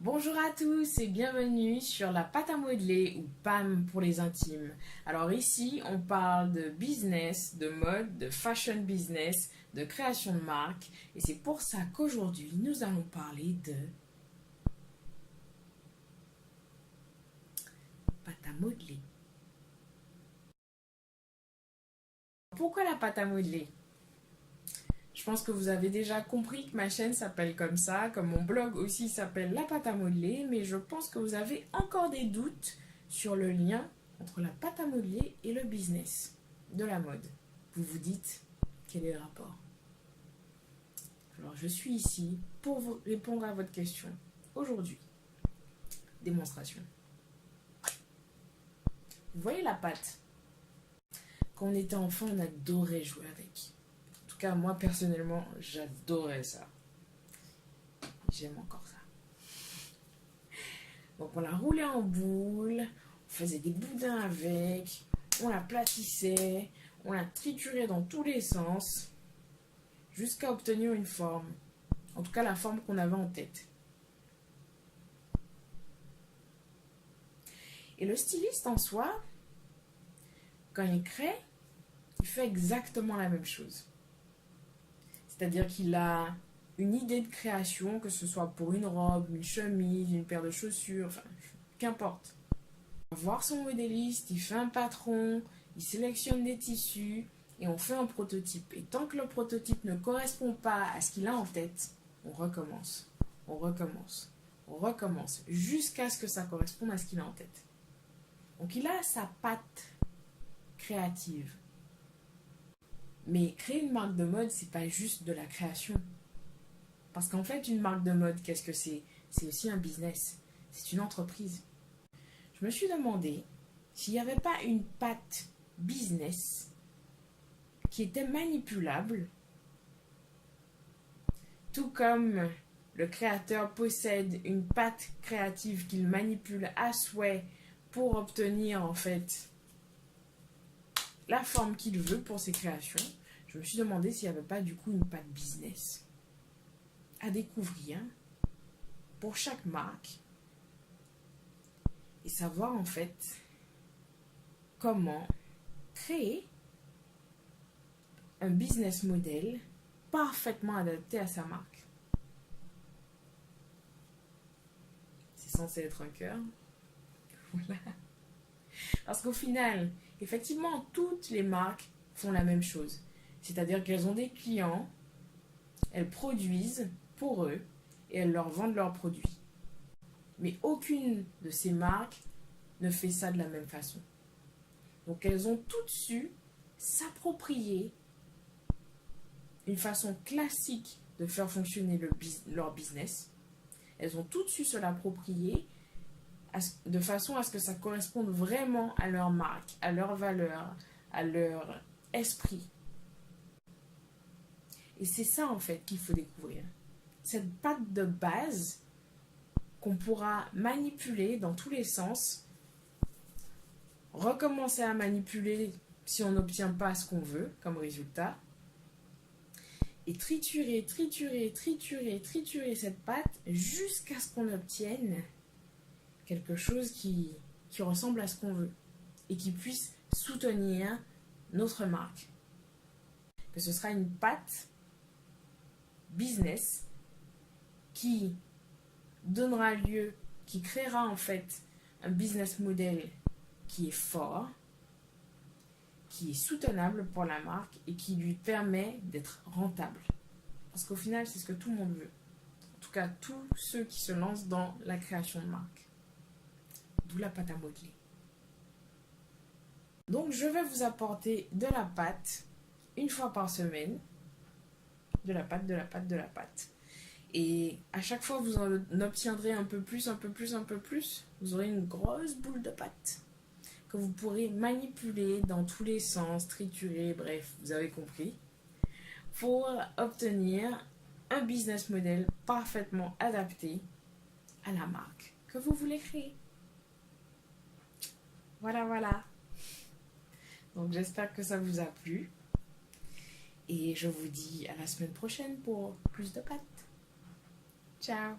Bonjour à tous et bienvenue sur la pâte à modeler ou PAM pour les intimes. Alors ici, on parle de business, de mode, de fashion business, de création de marque. Et c'est pour ça qu'aujourd'hui, nous allons parler de pâte à modeler. Pourquoi la pâte à modeler? Je pense que vous avez déjà compris que ma chaîne s'appelle comme ça, comme mon blog aussi s'appelle La pâte à modeler, mais je pense que vous avez encore des doutes sur le lien entre la pâte à modeler et le business de la mode. Vous vous dites, quel est le rapport? Alors je suis ici pour vous répondre à votre question. Aujourd'hui, démonstration. Vous voyez la pâte? Quand on était enfant, on adorait jouer avec. En tout cas, moi personnellement, j'adorais ça. J'aime encore ça. Donc on la roulait en boule, on faisait des boudins avec, on la platissait, on la triturait dans tous les sens, jusqu'à obtenir une forme. En tout cas, la forme qu'on avait en tête. Et le styliste en soi, quand il crée, il fait exactement la même chose. C'est-à-dire qu'il a une idée de création, que ce soit pour une robe, une chemise, une paire de chaussures, enfin, qu'importe. Il va voir son modéliste, il fait un patron, il sélectionne des tissus et on fait un prototype. Et tant que le prototype ne correspond pas à ce qu'il a en tête, on recommence, on recommence, on recommence, jusqu'à ce que ça corresponde à ce qu'il a en tête. Donc il a sa patte créative. Mais créer une marque de mode, c'est pas juste de la création. Parce qu'en fait, une marque de mode, qu'est-ce que c'est? C'est aussi un business. C'est une entreprise. Je me suis demandé s'il n'y avait pas une patte business qui était manipulable, tout comme le créateur possède une patte créative qu'il manipule à souhait pour obtenir en fait la forme qu'il veut pour ses créations. Je me suis demandé s'il n'y avait pas du coup une patte business à découvrir pour chaque marque et savoir en fait comment créer un business model parfaitement adapté à sa marque. C'est censé être un cœur. Voilà. Parce qu'au final, effectivement, toutes les marques font la même chose. C'est-à-dire qu'elles ont des clients, elles produisent pour eux et elles leur vendent leurs produits. Mais aucune de ces marques ne fait ça de la même façon. Donc elles ont toutes su s'approprier une façon classique de faire fonctionner leur business. Elles ont toutes su se l'approprier de façon à ce que ça corresponde vraiment à leur marque, à leur valeur, à leur esprit. Et c'est ça en fait qu'il faut découvrir. Cette patte de base qu'on pourra manipuler dans tous les sens, recommencer à manipuler si on n'obtient pas ce qu'on veut comme résultat, et triturer, triturer, triturer, triturer cette pâte jusqu'à ce qu'on obtienne quelque chose qui ressemble à ce qu'on veut et qui puisse soutenir notre marque. Que ce sera une pâte business qui donnera lieu, qui créera en fait un business model qui est fort, qui est soutenable pour la marque et qui lui permet d'être rentable. Parce qu'au final, c'est ce que tout le monde veut. En tout cas, tous ceux qui se lancent dans la création de marque. D'où la pâte à modeler. Donc, je vais vous apporter de la pâte une fois par semaine. De la pâte, de la pâte, de la pâte. Et à chaque fois, vous en obtiendrez un peu plus, un peu plus, un peu plus. Vous aurez une grosse boule de pâte que vous pourrez manipuler dans tous les sens, triturer, bref, vous avez compris, pour obtenir un business model parfaitement adapté à la marque que vous voulez créer. Voilà, voilà. Donc j'espère que ça vous a plu. Et je vous dis à la semaine prochaine pour plus de pâtes. Ciao.